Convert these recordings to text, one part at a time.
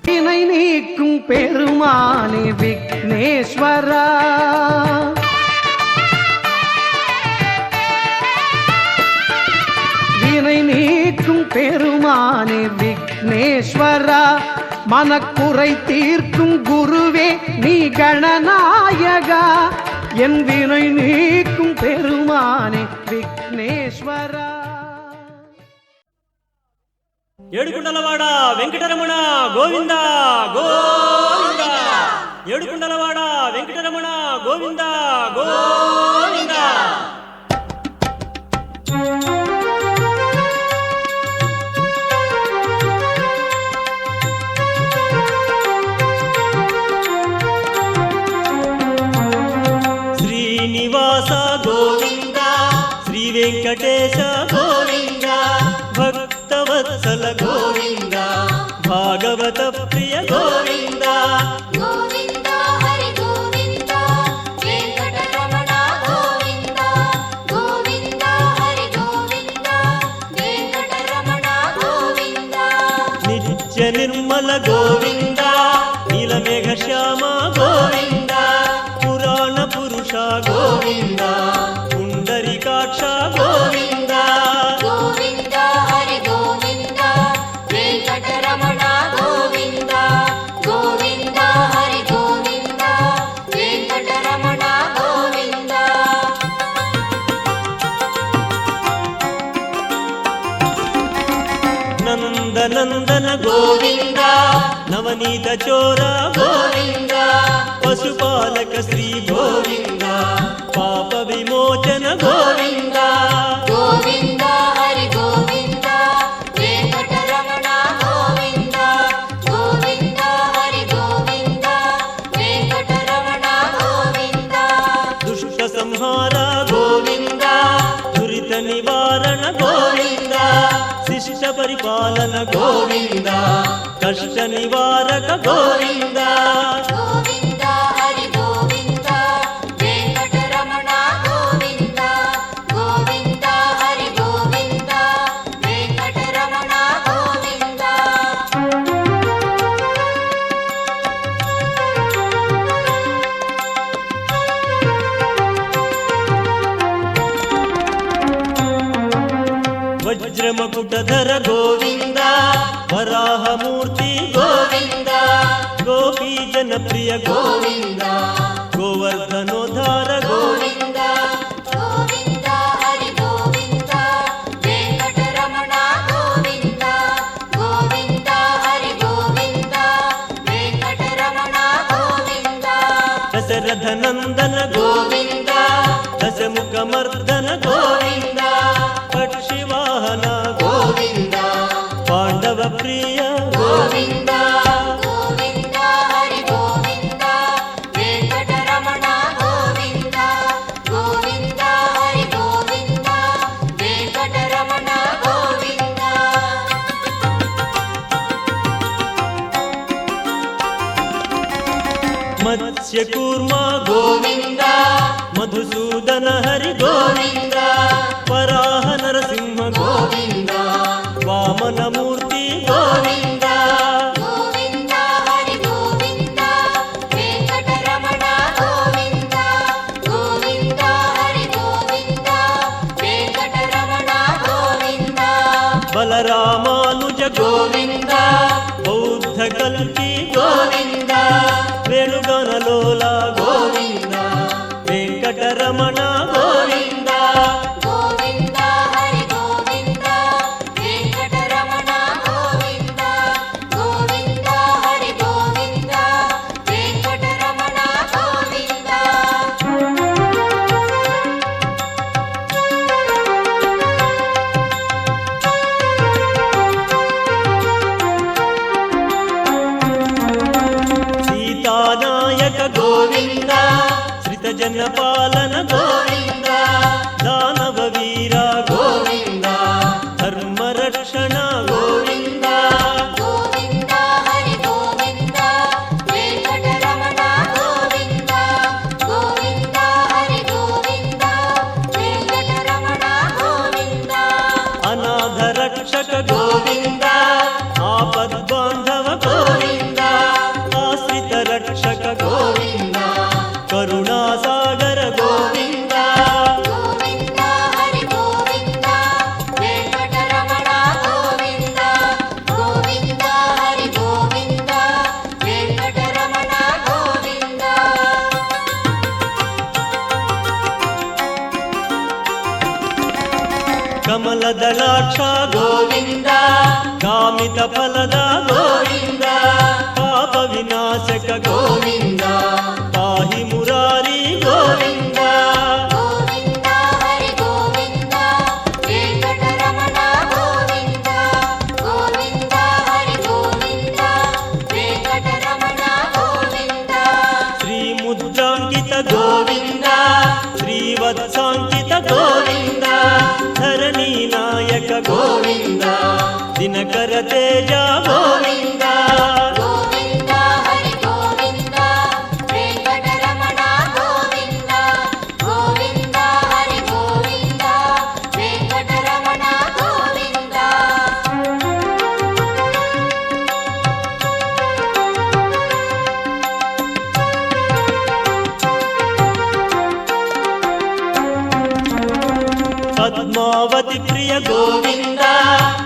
வினை நீக்கும் பெருமானே விக்னேஸ்வரா, வினை நீக்கும் பெருமானே விக்னேஸ்வரா, மனக்குறை தீர்க்கும் குருவே நீ கணநாயகா, என் வினை நீக்கும் பெருமானே விக்னேஸ்வரா. ఏడుకుండలవాడ వెంకటరమణ గోవింద గోవింద, ఏడుకుండలవాడ వెంకటరమణ గోవింద గోవింద. శ్రీనివాస గోవింద, శ్రీ వెంకటేశ గోవింద, భక్తవత్సల గోవింద, భాగవత ప్రియ గోవింద. గోవింద హరి గోవింద, వెంకటరమణ గోవింద, గోవింద హరి గోవింద, వెంకటరమణ గోవింద. నిత్య నిర్మల గోవింద, నీలమేఘ శ్యామ గోవింద, పురాణ పురుష గోవింద, పుండరీకాక్ష గోవింద. గోవింద హరి గోవింద, వెంకటరమణ గోవింద, గోవింద హరి గోవింద, వెంకటరమణ గోవింద. నందనందన గోవింద, నవనీత చోర గోవింద, పశుపాలక శ్రీ గోవింద, పాప విమోచన గోవింద. గోవింద హరి గోవింద, వెంకటరమణ గోవింద, గోవింద హరి గోవింద, వెంకటరమణ గోవింద. దుష్ట సంహార గోవింద, దురిత నివారణ గోవింద, శిష్ట పరిపాలన గోవింద, కష్ట నివారక గోవింద. గోవింద హరి గోవింద, వెంకటరమణ గోవింద, గోవింద హరి గోవింద, వెంకటరమణ గోవింద. వజ్రమకుటధర గోవింద, వరాహమూర్తి గోవింద, గోపీ జనప్రియ గోవింద, గోవర్ధనోద్ధార గోవింద. గోవింద హరి గోవింద, వెంకటరమణ గోవింద, గోవింద హరి గోవింద, వెంకటరమణ గోవింద. దశరథ నందన గోవింద, దశముఖ మర్దన గోవింద, పక్షివాహన గోవింద, పాండవ ప్రియ గోవింద. గోవింద హరి గోవింద, వెంకటరమణ గోవింద, గోవింద హరి గోవింద, వెంకటరమణ గోవింద. మత్స్యకూర్మ గోవింద, మధుసూదన హరి గోవింద, వరాహ నరసింహ గోవింద, వామనమూర్తి గోవింద. గోవింద హరి గోవింద, వెంకటరమణ గోవింద, గోవింద హరి గోవింద, వెంకటరమణ గోవింద. బలరామానుజ గోవింద, బౌద్ధ కల్కి గోవింద, వేణుగణలోల గోవింద, వెంకటరమణ గోవింద. గోవింద హరి గోవింద, వెంకటరమణ గోవింద, గోవింద హరి గోవింద, వెంకటరమణ గోవింద. సీతానాయక గోవింద, శ్రిత జన పాలన గోవింద, దానవ వీర గోవింద, ధర్మ రక్షణ గోవింద. గోవింద హరి గోవింద, వెంకటరమణ గోవింద, గోవింద హరి గోవింద, వెంకటరమణ గోవింద. అనాథ రక్షక గోవింద, ఆపద్బాంధవ గోవింద, ಕಮಲದಳಾಕ್ಷ ಗೋವಿಂದ ಕಾಮಿತ ಫಲದ ಗೋವಿಂದ ಪಾಪ ವಿನಾಶಕ ಗೋವಿಂದ ಪಾಹಿ ಮುರಾರಿ ಗೋವಿಂದ ಗೋವಿಂದ ಹರಿ ಗೋವಿಂದ ವೆಂಕಟರಮಣ ಗೋವಿಂದ ಗೋವಿಂದ ಹರಿ ಗೋವಿಂದ ವೆಂಕಟರಮಣ ಗೋವಿಂದ ಶ್ರೀ ಮುದ್ರಾಂಕಿತ ಗೋವಿಂದ ಶ್ರೀವತ್ಸಾಂಕಿತ ಗೋವಿಂದ ಧರಣಿ ನಾಯಕ ಗೋವಿಂದ ದಿನಕರ ತೇಜ ಗೋವಿಂದ ಗೋವಿಂದ ಹರಿ ಗೋವಿಂದ ವೆಂಕಟರಮಣ ಗೋವಿಂದ ಗೋವಿಂದ ಹರಿ ಗೋವಿಂದ ವೆಂಕಟರಮಣ ಗೋವಿಂದ ಪದ್ಮಾವತಿ ಪ್ರಿಯ ಗೋವಿಂದ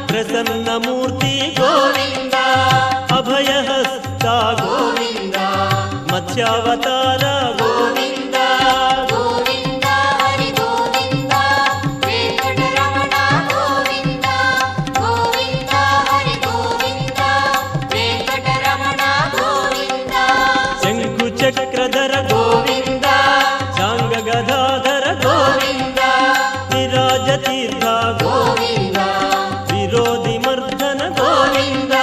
ಪ್ರಸನ್ನ ಮೂರ್ತಿ ಗೋವಿಂದ ಅಭಯಹಸ್ತ ಗೋವಿಂದ ಮತ್ಸ್ಯಾವತಾರ ಗೋವಿಂದ ಗೋವಿಂದ ಹರಿ ಗೋವಿಂದ ವೆಂಕಟರಮಣ ಗೋವಿಂದ ಗೋವಿಂದ ಹರಿ ಗೋವಿಂದ ವೆಂಕಟರಮಣ ಗೋವಿಂದ ಶಂಕು ಚಕ್ರಧರ ಗೋವಿಂದ ಶಾಂಗ ಗದಾಧರ ಗೋವಿಂದ ವಿರಾಜ ತೀರ್ಥ ಗೋವಿಂದ ವಿರೋಧಿ ಮರ್ದನ ಗೋವಿಂದ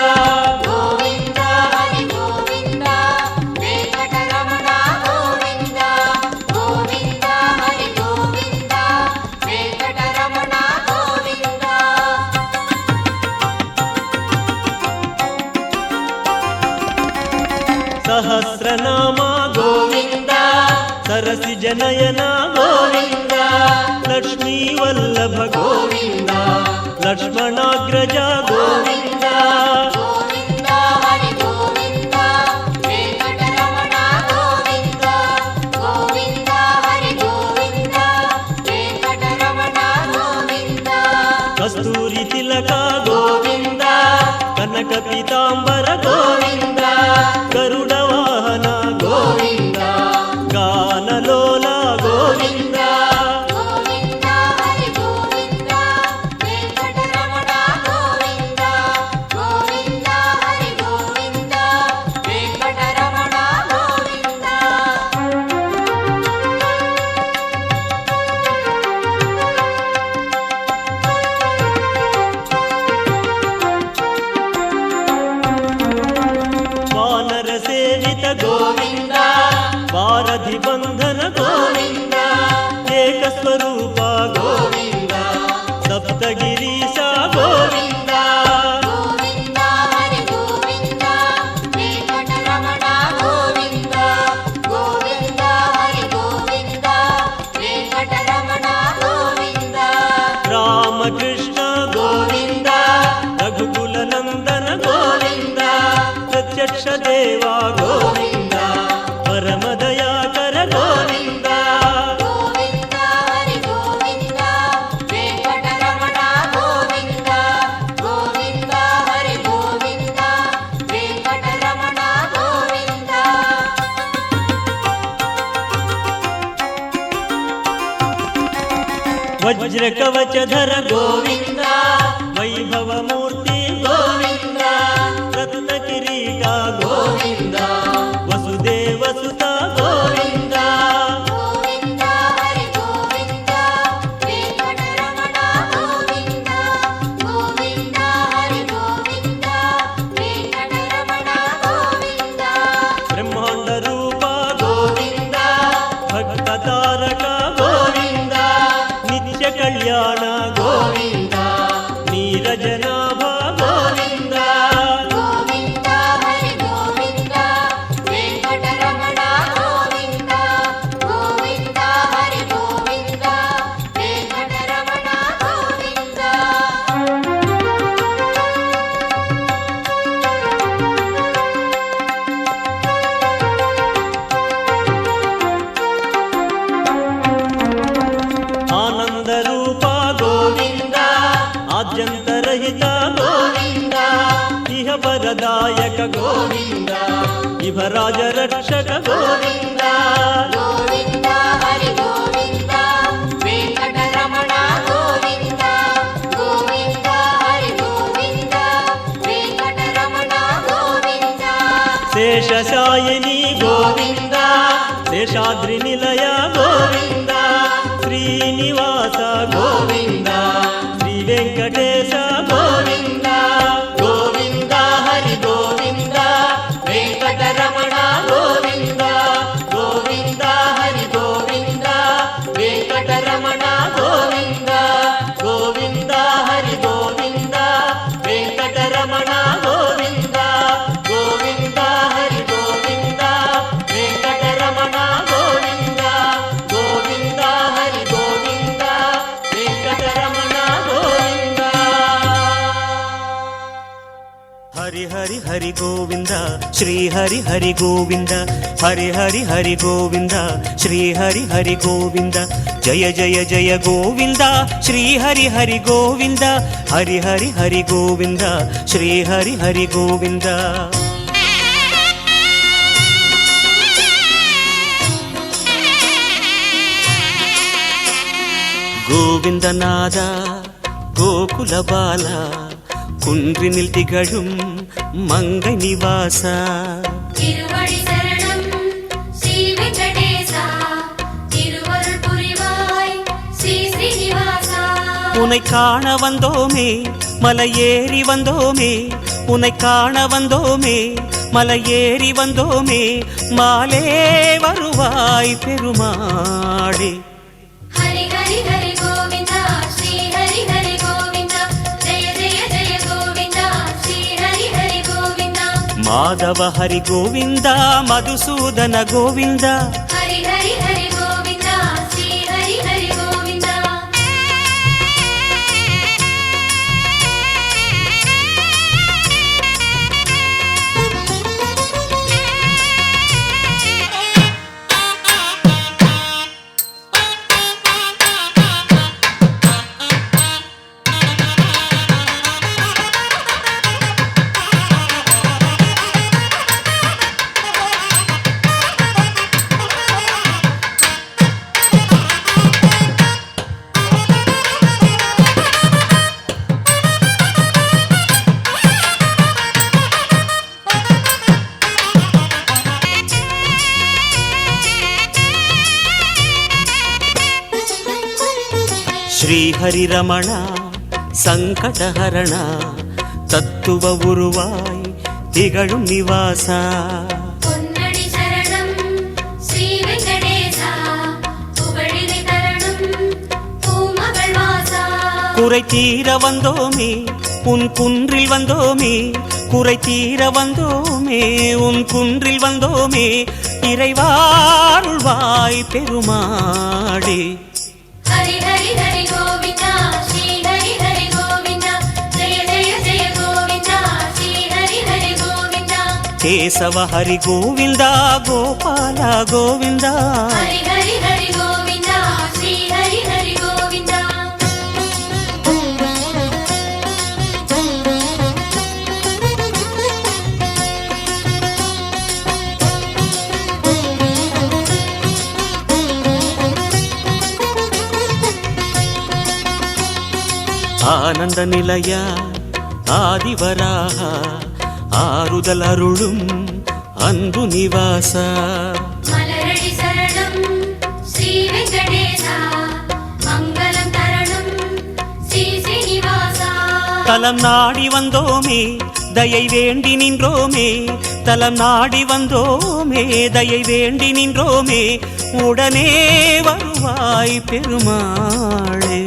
ಗೋವಿಂದ ಹರಿ ಗೋವಿಂದ ವೆಂಕಟರಮಣ ಗೋವಿಂದ ಗೋವಿಂದ ಹರಿ ಗೋವಿಂದ ವೆಂಕಟರಮಣ ಗೋವಿಂದ ಸಹಸ್ರನಾಮ ಗೋವಿಂದ ಸರಸಿ ಜನಯನ ಗೋವಿಂದ ಲಕ್ಷ್ಮೀ ವಲ್ಲಭ ಗೋವಿಂದ ಲಕ್ಷ್ಮಣಾಗ್ರಜ ಗೋವಿಂದ ಗೋವಿಂದ ಹರಿ ಗೋವಿಂದ ವೆಂಕಟರಮಣ ಗೋವಿಂದ ಗೋವಿಂದ ಹರಿ ಗೋವಿಂದ ವೆಂಕಟರಮಣ ಗೋವಿಂದ ಕಸ್ತೂರಿ ತಿಲಕ ಗೋವಿಂದ ಕನಕ ಪೀತಾಂಬರ ಗೋವಿಂದ ಗರುಡ ವಾಹನ ಗೋವಿಂದ ಗಾನಲೋಲ ಗೋವಿಂದ ಗೋವಿಂದ ಹರಿ ಗೋವಿಂದ ವೆಂಕಟರಮಣ ಗೋವಿಂದ ಗೋವಿಂದ ಹರಿ ಗೋವಿಂದ ವೆಂಕಟರಮಣ ಗೋವಿಂದ ವಾನರ ಸೇವಿತ ಗೋವಿಂದ ವಾರಧಿ ಬಂಧನ ಗೋವಿಂದ ಏಕಸ್ವರೂಪ ಗೋವಿಂದ ಸಪ್ತಗಿರೀಶ ಗೋವಿಂದ ಗೋವಿಂದ ಹರಿ ಗೋವಿಂದ ವೆಂಕಟರಮಣ ಗೋವಿಂದ ಗೋವಿಂದ ಹರಿ ಗೋವಿಂದ ವೆಂಕಟರಮಣ ಗೋವಿಂದ ರಾಮಕೃಷ್ಣ ಗೋವಿಂದ ರಘುಕುಲ ನಂದನ ಗೋವಿಂದ ಪ್ರತ್ಯಕ್ಷ ದೇವ ಗೋವಿಂದ ಪರಮ ದಯಾಕರ ಗೋವಿಂದ ಗೋವಿಂದ ಹರಿ ಗೋವಿಂದ ವೆಂಕಟರಮಣ ಗೋವಿಂದ ಗೋವಿಂದ ಹರಿ ಗೋವಿಂದ ವೆಂಕಟರಮಣ ಗೋವಿಂದ ವಜ್ರ ಕವಚಧರ ಗೋವಿಂದ ವೈಭವ ಮೂರ್ತಿ ಗೋವಿಂದ ರತ್ನ ಕಿರೀಟ ಗೋವಿಂದ ವಸುದೇವ ಸುತ ಗೋವಿಂದ ಗೋವಿಂದ ಹರಿ ಗೋವಿಂದ ವೆಂಕಟರಮಣ ಗೋವಿಂದ ಗೋವಿಂದ ಹರಿ ಗೋವಿಂದ ವೆಂಕಟರಮಣ ಗೋವಿಂದ ಬ್ರಹ್ಮಾಂಡ ರೂಪ ಗೋವಿಂದ ಭಕ್ತ ತಾರಕ ಗೋವಿಂದ ನಿತ್ಯ ಕಲ್ಯಾಣ ಗೋವಿಂದ ನೀರಜನಾಭ ಗೋವಿಂದ ಗೋವಿಂದ ಹರಿ ಗೋವಿಂದ ವೆಂಕಟರಮಣ ಗೋವಿಂದ ಗೋವಿಂದ ಹರಿ ಗೋವಿಂದ ವೆಂಕಟರಮಣ ಗೋವಿಂದ ಆನಂದ ರೂಪ ಗೋವಿಂದ ಆದ್ಯಂತರಹಿತ ಗೋವಿಂದ ಇಹ ವರದಾಯಕ ಗೋವಿಂದ ಇಭರಾಜ ರಕ್ಷಕ ಗೋವಿಂದ ಗೋವಿಂದ ಹರಿ ಗೋವಿಂದ ವೆಂಕಟರಮಣ ಗೋವಿಂದ శేషశాయిని గోవింద శేషాద్రి నిలయ గోవింద శ్రీనివాస గోవింద శ్రీ వెంకటేశ గోవింద గోవింద హరి గోవింద వెంకటరమణ గోవింద గోవింద హరి గోవింద వెంకటరమణ గోవింద గోవింద హరి గోవింద వెంకటరమణ గోవింద గోవింద హరి గోవింద వెంకటరమణ గోవింద గోవింద హరి గోవింద వెంకటరమణ గోవింద హరి హరి హరి గోవింద శ్రీ హరి హరి గోవింద హరి హరి హరి గోవింద శ్రీ హరి హరి గోవింద జయ జయ జయ గోవింద శ్రీ హరి హరి గోవింద హరి హరి హరి గోవింద శ్రీ హరి హరి గోవింద கோவிந்தநாத கோகுல பாலா குன்றினில் திகழும் மங்கை நிவாசா திருவடி சரணம் ஸ்ரீ வெங்கடேசா திருவருள் புரிவாய் ஸ்ரீ ஸ்ரீனிவாசா உன்னை காண வந்தோமே மலையேறி வந்தோமே உன்னை காண வந்தோமே மலையேறி வந்தோமே மாலே வருவாய் பெருமாளே ஹரி ஹரி ஹரி கோவிந்தா ஸ்ரீ ஹரி ஹரி கோவிந்தா ஜெய ஜெய ஜெய கோவிந்தா ஸ்ரீ ஹரி ஹரி கோவிந்தா மாதவ ஹரி கோவிந்தா மதுசூதன கோவிந்தா ஹரி ஹரி ஹரி கோவிந்தா ஸ்ரீ ஹரி ஹரி கோவிந்தா ஸ்ரீ ஹரி ரமணா சங்கடஹரணா தத்துவ உருவாய் திகழும் நிவாசா பொன்னடி சரணம் ஸ்ரீ வெங்கடேசா புகழினை தரணும் பூமகள் வாசா குறை தீர வந்தோமே உன் குன்றில் வந்தோமே குறை தீர வந்தோமே உன் குன்றில் வந்தோமே இறைவாருள்வாய் பெருமாளே ஹரி ஹரி ஹரி கோவிந்தா ஸ்ரீ ஹரி ஹரி கோவிந்தா ஜெய ஜெய ஜெய கோவிந்தா ஸ்ரீ ஹரி ஹரி கோவிந்தா கேசவ ஹரி கோவிந்தா கோபால கோவிந்தா ஹரி ஹரி ஹரி கோவிந்தா ஸ்ரீ ஹரி ஹரி கோவிந்தா ஆனந்த நிலையா ஆதிவராக ஆறுதல் அருளும் அன்பு நிவாசா மலரடி சரணம் ஸ்ரீ வெங்கடேசா மங்களம் தரணும் ஸ்ரீ ஸ்ரீனிவாசா தலம் நாடி வந்தோமே தயை வேண்டி நின்றோமே தலம் நாடி வந்தோமே தயை வேண்டி நின்றோமே உடனே வருவாய் பெருமாளே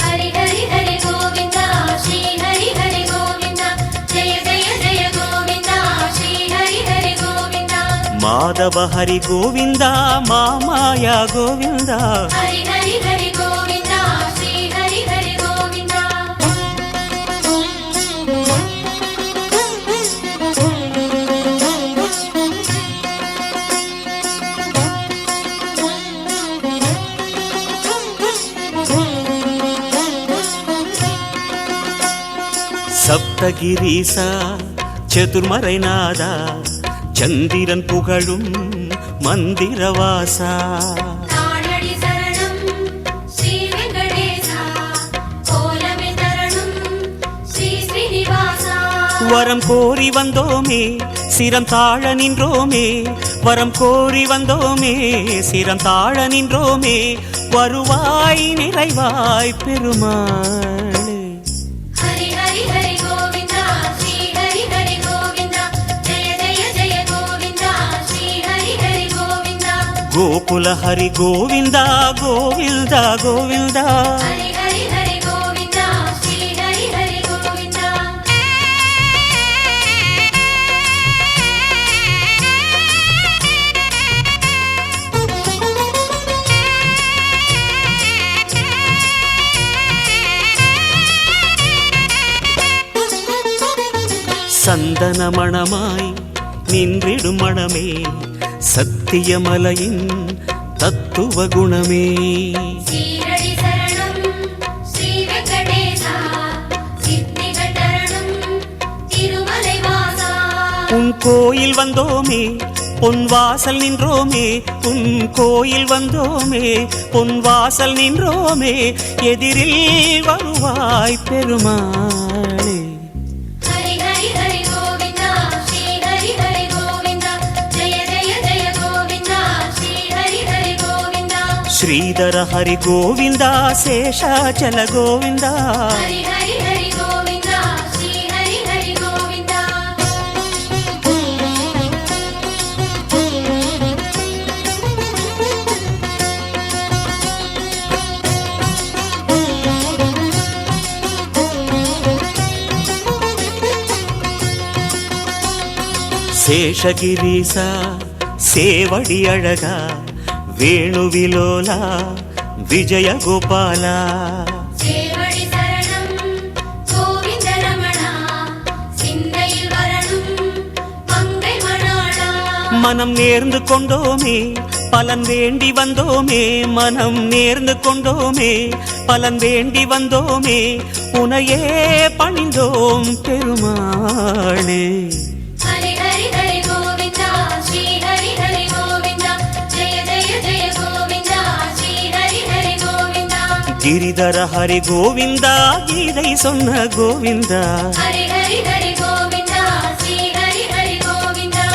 ஹரி ஹரி ஹரி கோவிந்தா ஸ்ரீ ஹரி ஹரி கோவிந்தா ஜெய ஜெய ஜெய கோவிந்தா ஸ்ரீ ஹரி ஹரி கோவிந்தா மாதவ ஹரி கோவிந்தா மாமாயா கோவிந்தா ஹரி ஹரி ஹரி கோவிந்தா ஸ்ரீ ஹரி ஹரி கோவிந்தா சப்தகிரீசா சதுர்மறைநாதா சந்திரன் புகழும் மந்திரவாசா தாளடி சரணம் ஸ்ரீ வெங்கடேசா கோலமே தரணும் ஸ்ரீ ஸ்ரீனிவாசா வரம் கோரி வந்தோமே சிரம் தாழ நின்றோமே வரம் கோரி வந்தோமே சிரம் தாழ நின்றோமே வருவாய் நிறைவாய் பெருமாளே ஹரி ஹரி ஹரி கோவிந்தா ஸ்ரீ ஹரி ஹரி கோவிந்தா ஜெய ஜெய ஜெய கோவிந்தா ஸ்ரீ ஹரி ஹரி கோவிந்தா கோகுல ஹரி கோவிந்தா கோவிந்தா கோவிந்தா ஹரி ஹரி ஹரி கோவிந்தா ஸ்ரீ ஹரி ஹரி கோவிந்தா சந்தன மணமாய் நின்றிடும் மணமே சத்தியமலையின் தத்துவ குணமே ஸ்ரீரடி சரணம் ஸ்ரீ வெங்கடேசா சித்திகள் தரணும் திருமலை வாசா உன் கோயில் வந்தோமே பொன் வாசல் நின்றோமே உன் கோயில் வந்தோமே பொன் வாசல் நின்றோமே எதிரில் வருவாய் பெருமாளே ஹரி ஹரி ஹரி கோவிந்தா ஸ்ரீ ஹரி ஹரி கோவிந்தா ஜெய ஜெய ஜெய கோவிந்தா ஸ்ரீ ஹரி ஹரி கோவிந்தா ஸ்ரீதர ஹரி கோவிந்தா சேஷாச்சல கோவிந்தா ஹரி ஹரி ஹரி கோவிந்தா ஸ்ரீ ஹரி ஹரி கோவிந்தா சேஷகிரீசா சேவடி அழகா வேணுவிலோலா விஜய கோபாலா சேவடி சரணம் கோவிந்த ரமணா சிந்தையில் வரணும் மங்கை மணாளா மனம் நேர்ந்து கொண்டோமே பலன் வேண்டி வந்தோமே மனம் நேர்ந்து கொண்டோமே பலன் வேண்டி வந்தோமே உனையே பணிந்தோம் பெருமாளே ஹரி ஹரி ஹரி கோவிந்தா ஸ்ரீ ஹரி ஹரி கோவிந்தா ஜெய ஜெய ஜெய கோவிந்தா ஸ்ரீ ஹரி ஹரி கோவிந்தா கிரிதர ஹரி கோவிந்தா கீதை சொன்ன கோவிந்தா ஹரி ஹரி ஹரி கோவிந்தா ஸ்ரீ ஹரி ஹரி கோவிந்தா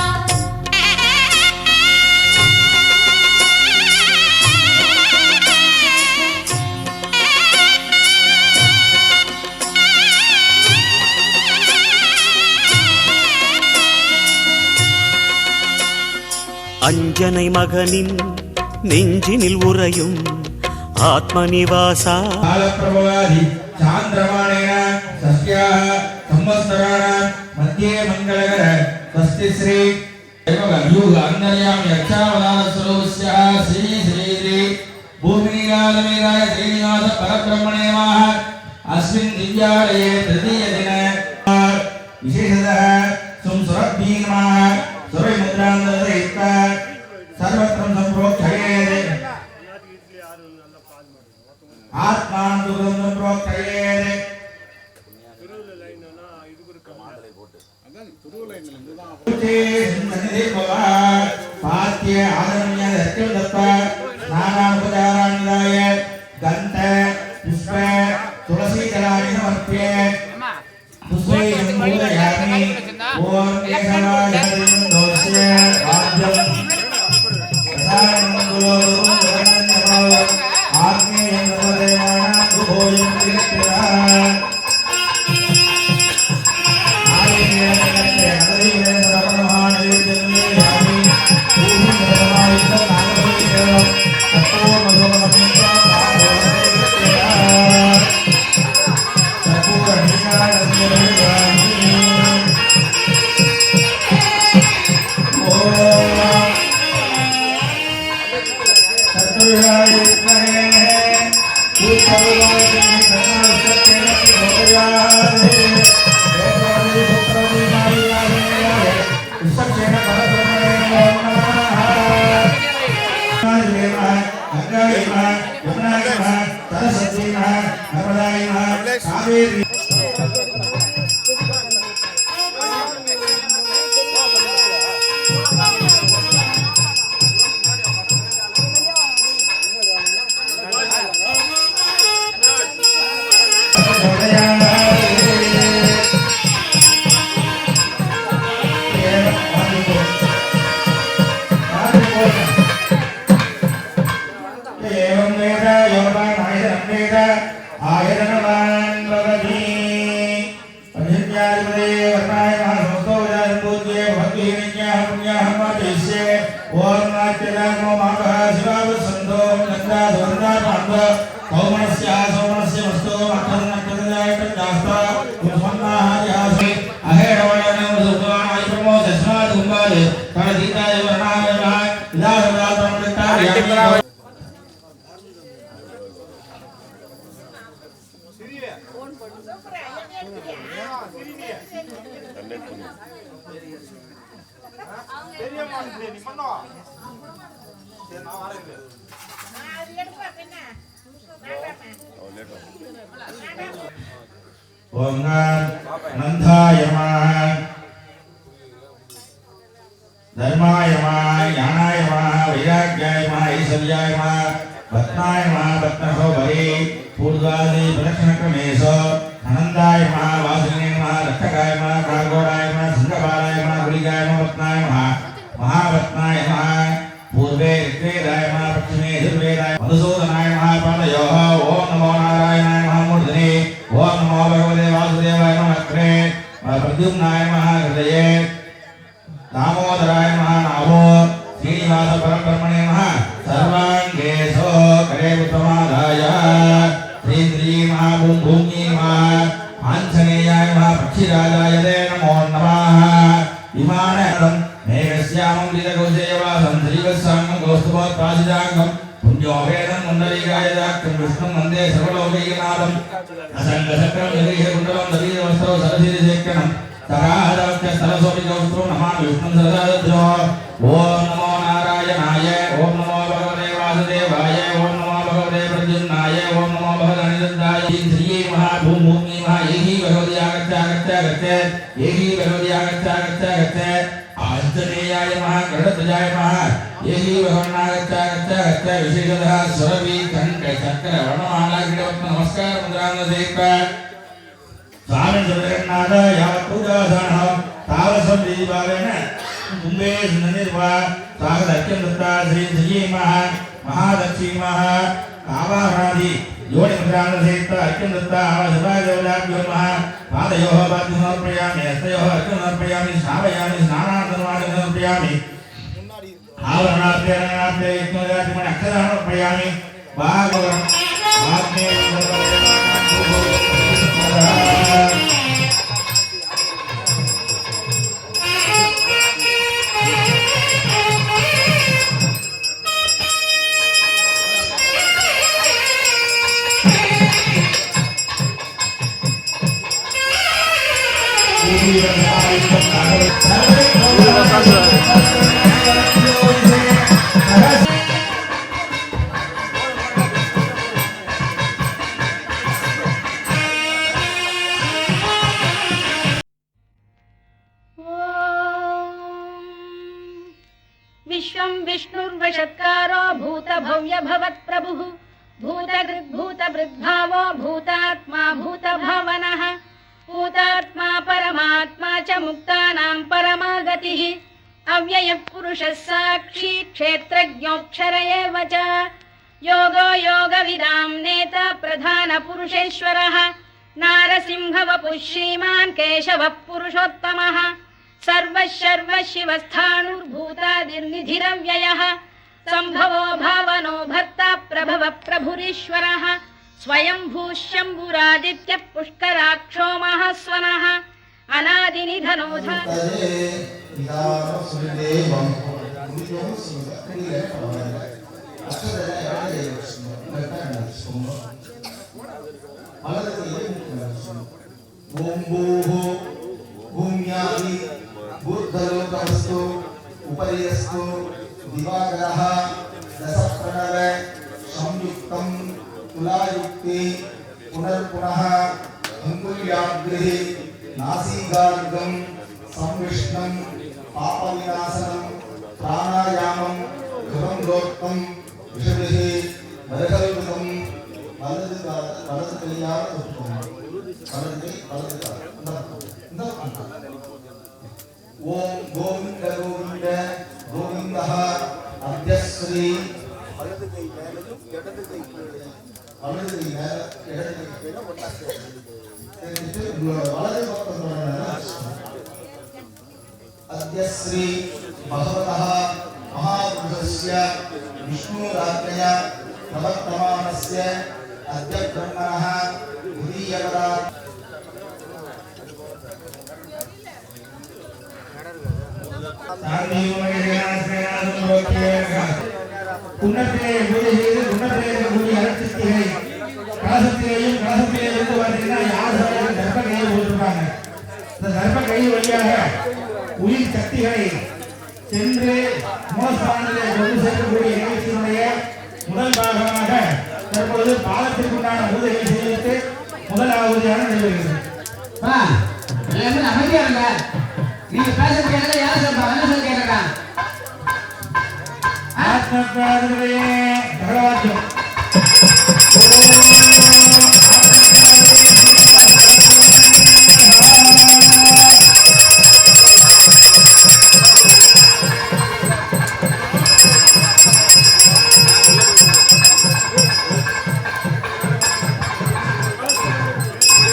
அஞ்சனை மகனின் நெஞ்சினில் உறையும் ஆத்மநிவாசா कालप्रभवादि चान्द्रमाणेन सस्याः संवत्सराणां मध्ये मङ्गलकर स्वस्ति श्री युग अन्तर्यामि यक्षावतारस्वरूपस्य श्री श्री श्री भूमिनीलालमेनाय श्रीनिवास परब्रह्मणे नमः अस्मिन् दिव्यालये तृतीयदिने विशेषतः सुरभ्ये नमः सुरमुद्रां ददयित्वा सर्वत्र सम्प्रोक्षयेत् आत्मानुगुणं प्रोक्तयेत् पात्ये आदरणीय दर्शन दत्ता स्नानानुपचाराणिदाय गन्ध पुष्प तुलसी जलानि समर्प्ये पुष्पे पूजयामि ओम केशवाय दोष्य आद्यं हनुमतेश्ये ओम नाट्यरामो मातः शिवावसंतो गंगा धोरना पांड कौमनस्य वस्तु अर्थनक्तजायतजास्ता कुसन्नाहार्यासि अहेरवणनो सुभानाय प्रमो दशनाद कुंभाले परदीताय वर्णाय इदारदातमृताय ओम नंदाय धर्माय ज्ञानाय वैराग्याय ऐश्वर्याय भक्ताय भक्तशोभरे पूर्वादि प्रदक्षिणक्रमेश आनंदाय वासुने रक्षकाय कागोराय सिंहपालाय गुलिकाय भक्ताय महाभक्ताय पूर्वे ऋग्वेदाय पश्चिमे यजुर्वेदाय मधुसूदनाय पादयोः ओम नमो नारायणाय महामूर्धने ओम नमो भगवते वासुदेवाय नमस्ते प्रद्युम्नाय हृदये दामोदराय नाभो श्रीनिवास परब्रह्मणे सर्वांगे सो करे उत्तमादाय श्री भूमि आंजनेयाय पक्षिराजाय नमो नमः विमानम् मेघश्यामं लीलगौजयवासं श्रीवत्सांगं कौस्तुभोत्पादितांगं पुण्योभेदं मुण्डलीकायदाख्यं विष्णुं वन्दे सर्वलोकैकनाथं असङ्गशक्रं जगीशकुण्डलं दधीरवस्त्रौ सरसीरिसेक्यनं तराहदवच्च सरस्वती कौस्तुभं नमामि विष्णुं सदाद्यो ॐ नमो नारायणाय ॐ नमो भगवते वासुदेवाय ॐ नमो भगवते प्रद्युम्नाय ॐ नमो भगवते अनिरुद्धाय श्रीये महाभूमि एहि भगवती आगच्छ एहि भगवती आगच्छ आंजनेयाय गरुडध्वजाय एहि भगवन्नागच्छ विशेषतः स्वरवी कंठ चक्र वर्णमाला गिरवत् नमस्कार मुद्रां दीपा स्वामी जगन्नाथ यावत् पूजासनं तावसं दीपावेन कुम्भे सुन्दनिर्वा स्वागतक्यं दत्ता श्री श्री महादक्षी आवाहनादि योनि मुद्रां दीपा अर्घ्यं दत्ता आवासभाय देवताभ्यो पादयोः पाद्यं समर्पयामि हस्तयोः अर्घ्यं समर्पयामि स्नापयामि स्नानानन्तरं समर्पयामि आवरणाभ्यर्णाभ्य यज्ञोदातिमणि अक्षरान् समर्पयामि विश्वं विष्णुर्वशत्कारो भूत भव्य भवत् प्रभुः भूतभृद्भावो भूतात्मा भूतभावनः भूतात्मा परमात्मा च मुक्तानां परमागतिः अव्ययः पुरुषः साक्षी क्षेत्रज्ञोऽक्षर एव च योगो योगविदां नेता प्रधानपुरुषेश्वरः नारसिंहवपुः श्रीमान् केशवः पुरुषोत्तमः सर्वशिवस्थाणुर्भूतादिर्निधिरव्ययः सम्भवो भावनो भक्ता प्रभव प्रभुरीश्वरः स्वयंभूः शम्भुरादित्यः पुष्कराक्षो महास्वनः अनादिनिधनो बुद्धलोकवस्तु उपरियस्तु दिवाकरः दशप्रणव संयुक्तं तुलायुक्ति पुनर्पुनः अंकुल्याग्रिः नासिकार्गं संविष्णं पापविनाशनं प्राणायामं गृहं विषभिः वरकल्पितं वलது கையால் வலது ओम गोविंद गोविंद गोविंदः अद्यश्री वलது கை மேலும் இடது கை கீழே வலது கை மேல இடது கை கீழே ஒண்ணா சேர்த்து உங்களோட வலது பக்கம் தொடங்க अद्यश्री भगवतः महापुरुषस्य विष्णुराज्ञया प्रवर्तमानस्य अद्य ब्रह्मणः द्वितीयवरा குன்னத்திலே பூஜை செய்து குன்னத்திலே இருக்கக்கூடிய அலட்சியத்தை கலசத்திலேயும் கலசத்திலேருந்து பார்த்தீங்கன்னா யார் தர்ப்ப கையை போட்டிருப்பாங்க. இந்த தர்ப்ப கை வழியாக உயிர் சக்திகளை சென்று மூலஸ்தானத்திலே கொண்டு சேர்க்கக்கூடிய நிகழ்ச்சியினுடைய முதல் பாகமாக தற்பொழுது பாலத்திற்குண்டான பூஜைகளை செய்துவிட்டு முதலாவதுயான நடைபெறுகிறது. அமைதியா இருங்க. நீங்க பேசுறது கேட்கல. யார் சொல்றா? என்ன சொல்லி கேட்கறா? ஆத்மபாதவே பகவான்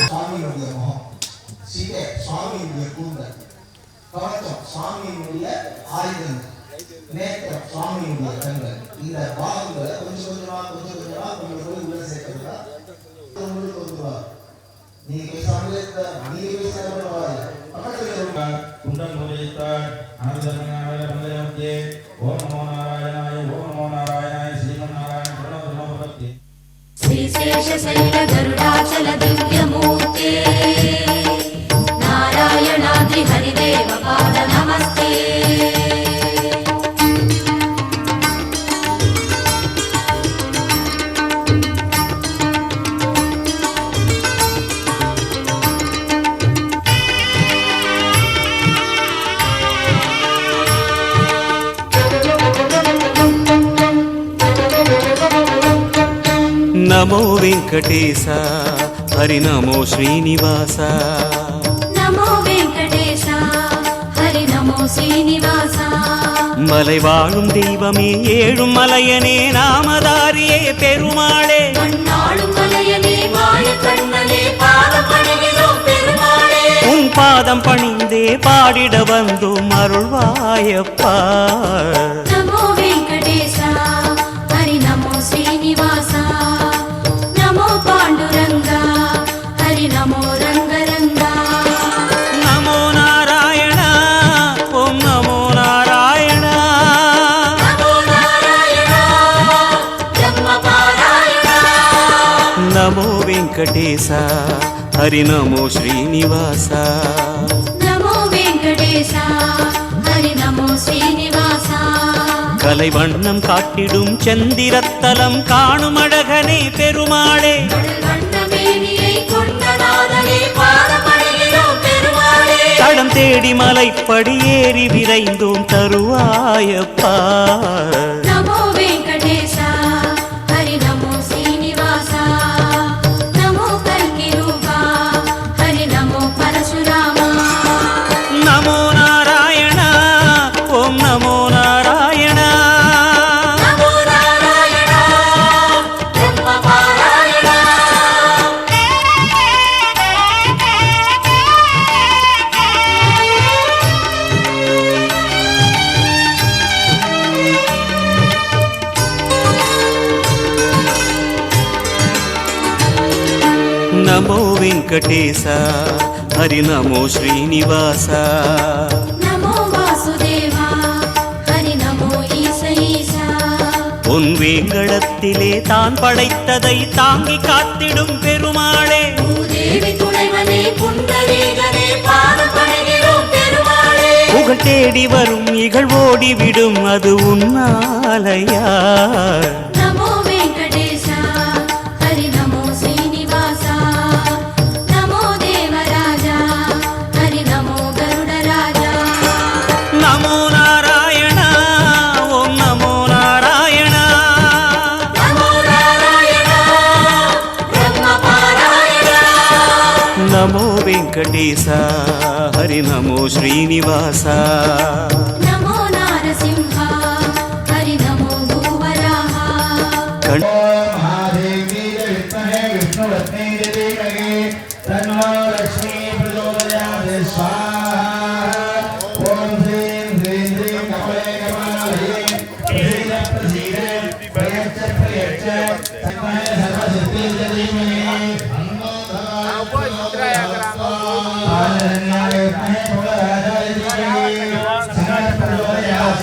சுவாமியினுடைய முகம், சீதை சுவாமியினுடைய கூந்தல், கவசம் சுவாமியினுடைய ஆயுதங்கள், நேத்திரம் சுவாமியினுடைய கண்கள். இந்த பாகங்களை கொஞ்சம் கொஞ்சமா கொஞ்சம் போய் உள்ள சேர்க்கிறதா உங்களுக்கு வந்துருவாங்க. நீங்க பேசாமலே நீங்க பேசாம குண்டம் முறையிட்டார் அனந்தமங்கே ஓம் நமோ நாராயணாய ஓம் நமோ நாராயணாய ஸ்ரீமன் நாராயண பிரணவ श्रीशेषशैल गरुडाचल दिव्यमूर्ते नारायणाद्रि हरिदेव पाद नमस्ते नमो वेंकटेश हरि नमो श्रीनिवास नमो वेंकटेश हरि नमो श्रीनिवास மலை வாழும் தெய்வமே ஏழும் மலையனே நாமதாரியே பெருமாளே மண்ணாளும் மலையனே மாய கண்ணனே பாதம் பணிகிறோம் பெருமாளே உன் பாதம் பணிந்தே பாடிட வந்தோம் அருள்வாயப்பா नमो वेंकटेश हरि नमो श्रीनिवास नमो पांडुरंगा हरि नमो रंगरंगा नमो नारायण ओम नमो नारायण नमो नारायण ब्रह्मपारायण नमो वेंकटेश हरि नमो श्रीनिवास नमो वेंकटेश हरि नमो श्रीनिवास கலை வண்ணம் காட்டிடும் செந்திரத்தலம் காணும் அழகனே பெருமாளே கடல் வண்ணமேனியை கொண்ட நாதனே பாதம் பணிகிறோம் பெருமாளே தடம் தேடி மலைப்படி ஏறி விரைந்தோம் தருவாயப்பா नमो वेंकटेश हरि नमो श्रीनिवास नमो कल्कि रूपा हरि नमो परशुरामा नमो नारायण ओम नमो नारायण नमो नारायण ब्रह्मपारायण नमो वेंकटेश हरि नमो श्रीनिवास नमो वासुदेवा हरि नमो ईश ईशा உன் வேங்கடத்திலே தான் படைத்ததை தாங்கி காத்திடும் பெருமாளே பூதேவி துணைவனே புண்டரீகனே பாதம் பணிகிறோம் பெருமாளே புகழ் தேடி வரும் இகழ்வோடி விடும் அது உன்னாலையா नमो वेंकटेश हरि नमो श्रीनिवास नमो देवराजा हरि नमो गरुडराजा नमो नारायण ओम नमो नारायण नमो नारायण ब्रह्मपारायण नमो वेंकटेश हरि नमो श्रीनिवास नमो नारसिंह हरि नमो भूवराः कण महादेवी विद्महे विष्णुरत्ने धीमहि तन्नो लक्ष्मी प्रचोदयात् स्वाहा ओम ह्रीं ह्रीं ह्रीं नमः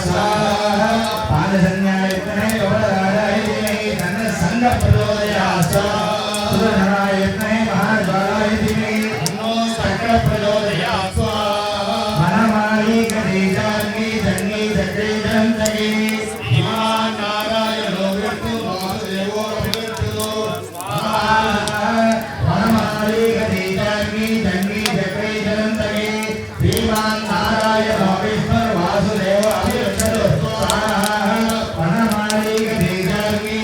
स्वाहा पादसंज्ञायतने कवलराजायतने तन्न संग प्रचोदयात् स्वाहा सुरधरायतने महाज्वालायतने तन्नो चक्र प्रचोदयात् स्वाहा मनमाली गदेजाग्नि जन्नि जग्रेजन्तगे हिमान नारायणो विष्णु वासुदेवो अभिवृद्धो स्वाहा मनमाली गदेजाग्नि जन्नि जग्रेजन्तगे हिमान नारायणो विष्णु वासुदेव अभिवृद्धो स्वाहा मनमाली गदेजाग्नि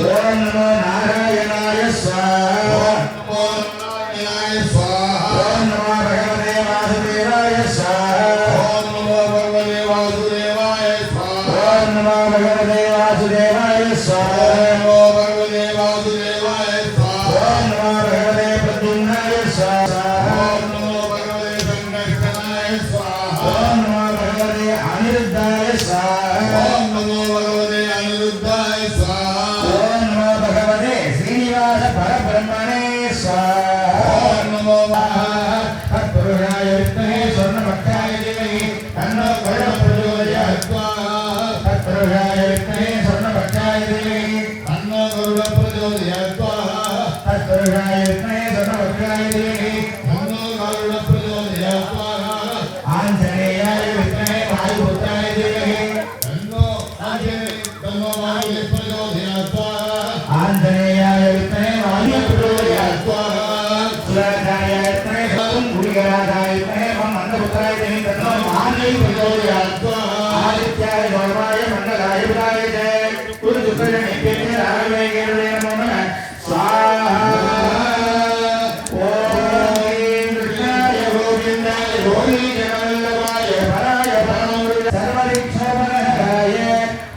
ओम नमो नारायणाय स्वाहा ओम नमो भगवते वासुदेवाय स्वाहा ओम नमो भगवते वासुदेवाय स्वाहा ओम नमो भगवते वासुदेवाय स्वाहा ओम नमो भगवते वासुदेवाय स्वाहा ओम नमो भगवते प्रद्युम्नाय स्वाहा ओम नमो भगवते संकर्षणाय स्वाहा ओम नमो भगवते अनिरुद्धाय स्वाहा ओम नमो भगवते अनिरुद्धाय स्वाहा ओम नमो भगवते श्रीनिवास परब्रह्मणे स्वाहा ओम नमो तत्पुरुषाय विद्महे स्वर्णमक्षाय धीमहि तन्नो कर्ण प्रचोदयात् स्वाहा तत्पुरुषाय विद्महे स्वर्णमक्षाय धीमहि तन्नो गरुड प्रचोदयात् स्वाहा तत्पुरुषाय विद्महे स्वर्णमक्षाय धीमहि तन्नो गरुड प्रचोदयात् स्वाहा आञ्जनेयाय विद्महे वायुपुत्राय धीमहि तन्नो वायुः प्रचोदयात् स्वाहा आञ्जनेयाय विद्महे वायुः प्रचोदयात् स्वाहा सुराधाय विद्महे गुरुगराधाय विद्महे मन्दपुत्राय धीमहि तन्नो महादेव प्रचोदयात् स्वाहा आदित्याय गौरवाय मण्डलाय बुधाय जय गुरु दुर्गणेभ्ये राघवे केरवे नमो नमः स्वाहा ओम कृष्णाय गोविन्दाय गोपीजनवल्लभाय वराय परमगुरुवे सर्वदिक्षोपनहराय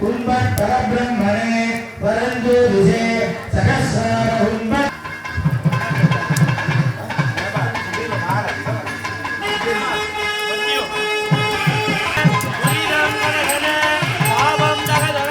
कुम्भः परब्रह्मणे वरञ्जोदिषे सहस्रार कुम्भः பாவம் தகதர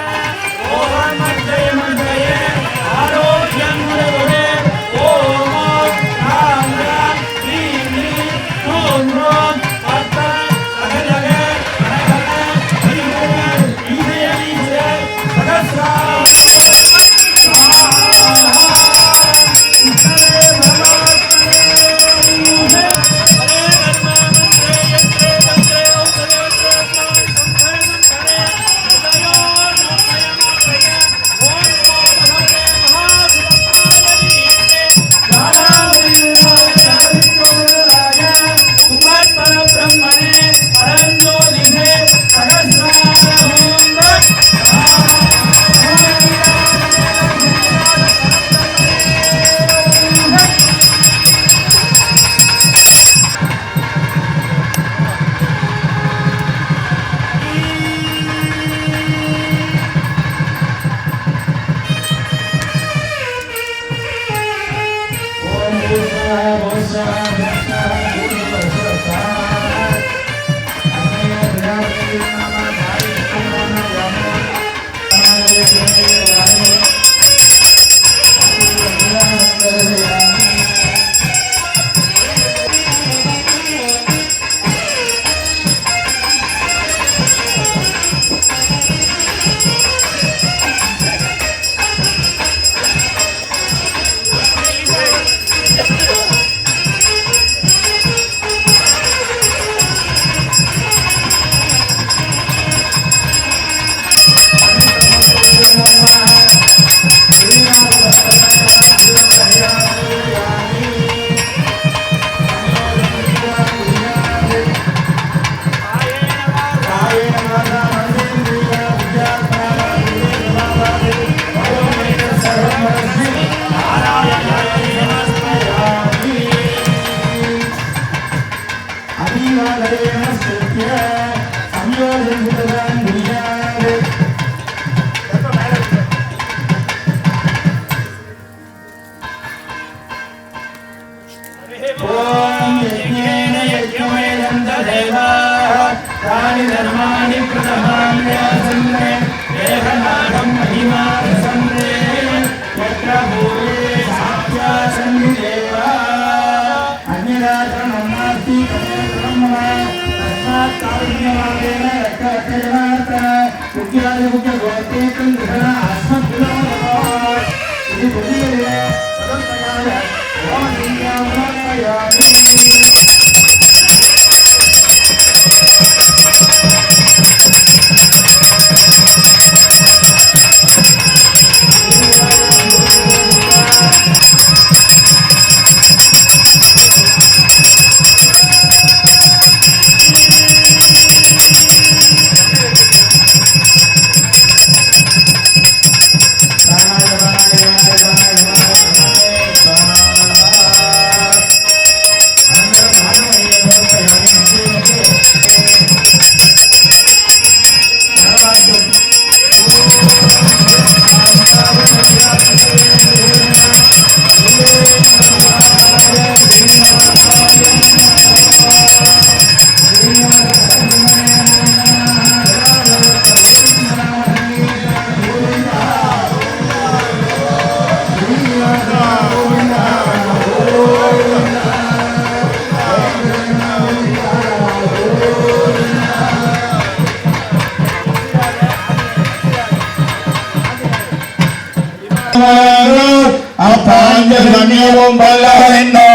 அப்பாஞ்சம் வல்லவனோ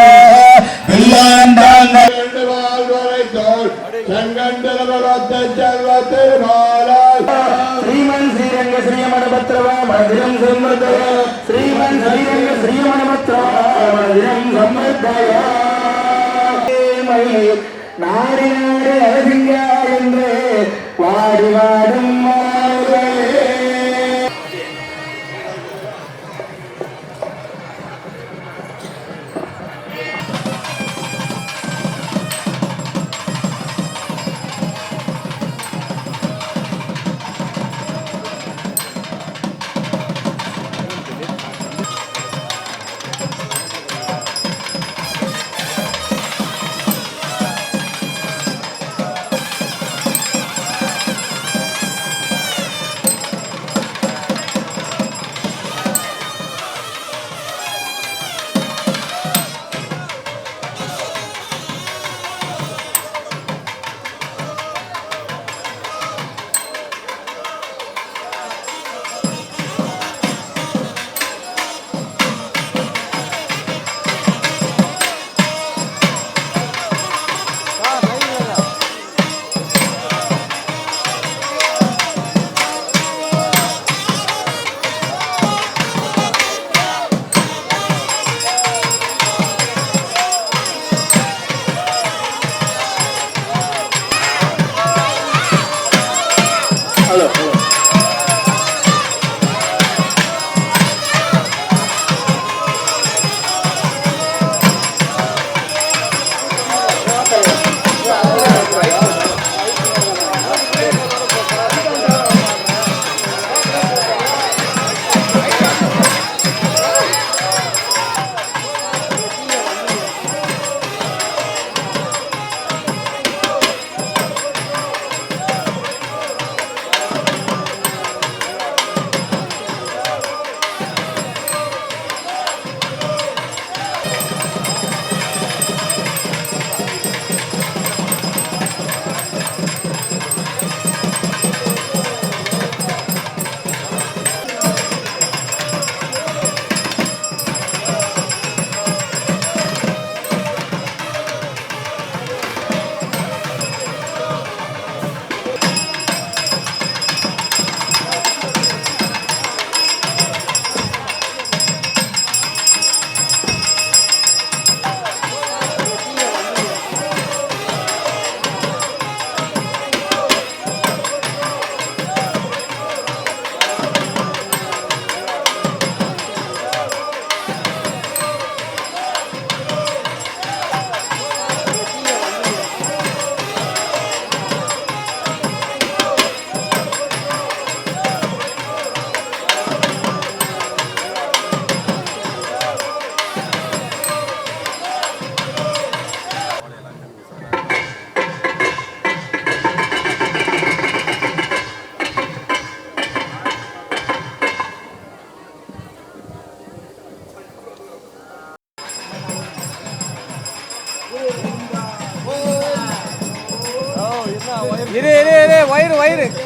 பிள்ளாண்டாங்க श्रीमन श्रीरंग श्रीमणपत्र मंदिरम समृद्धय श्रीमन श्रीरंग श्रीमणपत्र मंदिरम समृद्धय नारी नारी अरसिंगा என்று வாடி வாடும்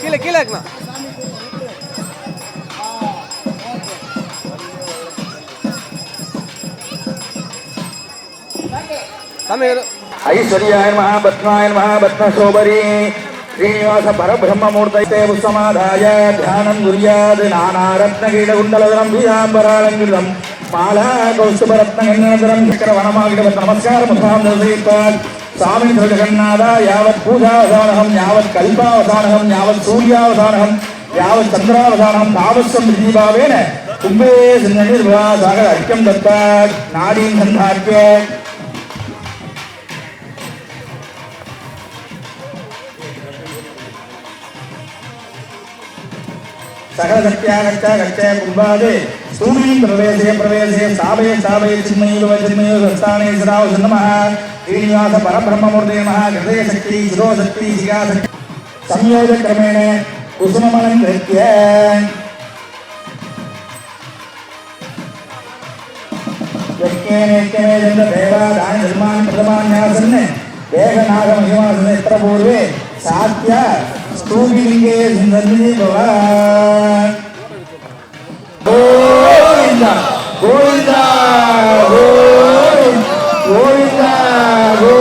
கீழே கீழே இருக்கணும். ஐஸ்வர்யாய நமः பத்மாய நமः பத்மசோபரி श्रीनिवास परब्रह्ममूर्तये समाधाय ध्यानं कुर्यात् नानारत्नकीटकुण्डलधरं पीताम्बरालङ्कृतं माला कौस्तुभरत्नगङ्गाधरं चक्रवनमागिरवत् नमस्कारमुखां दर्शयित्वा स्वामी जगन्नाथ यावत् पूजावसानहं यावत् कल्पावसानहं यावत् सूर्यावसानहं यावत् चन्द्रावसानहं तावत्सं विधिभावेन कुम्भे सन्निर्वा सागर ऐक्यं दत्त्वा नाडीं सन्धार्य सकल सत्यागच्छ गच्छ कुम्भादे सूर्यं प्रवेशे स्थापये चिन्मयो स्थाने सदाव नमः श्रीनिवास परब्रह्ममूर्ते नमः हृदय शक्ति शिरो शक्ति शिखा शक्ति संयोजक क्रमेण कुसुममलं धृत्य यज्ञेन देवादान धर्मान् प्रथमान्यासन् देहनाग महिमासनेत्र पूर्वे सात्य स्तूपिलिंगे सन्निधि भवान् गोविंदा गोविंदा गोविंदा गो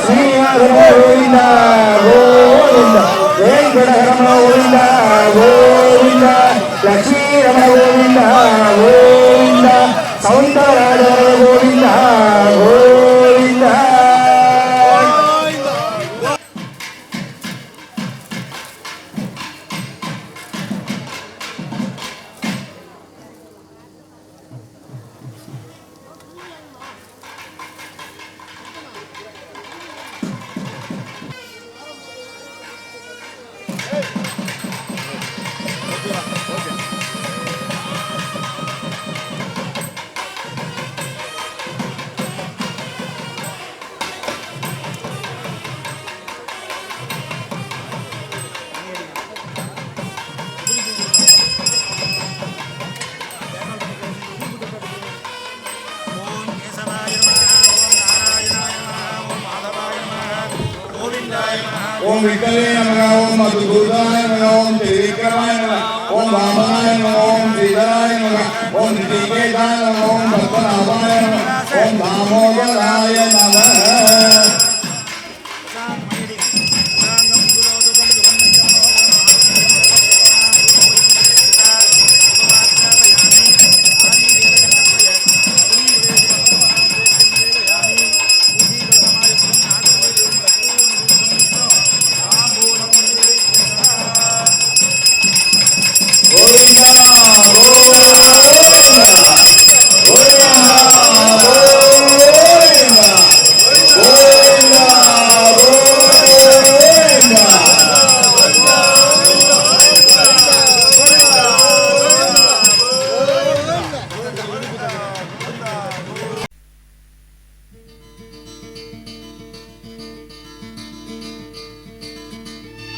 श्रीनिवास गोविंदा गोविंदा वेंकटरमण गोविंदा गोविंदा लक्ष्मीरमण गोविंदा गोविंदा सौंदरराज गोविंदा गोविंदा ओम विकले नमः ओम मधुसूदनाय नमः ओम त्रिविक्रमाय नमः ओम वामनाय नमः ओम श्रीधराय नमः ओम ऋषिकेशाय नमः ओम पद्मनाभाय नमः ओम दामोदराय नमः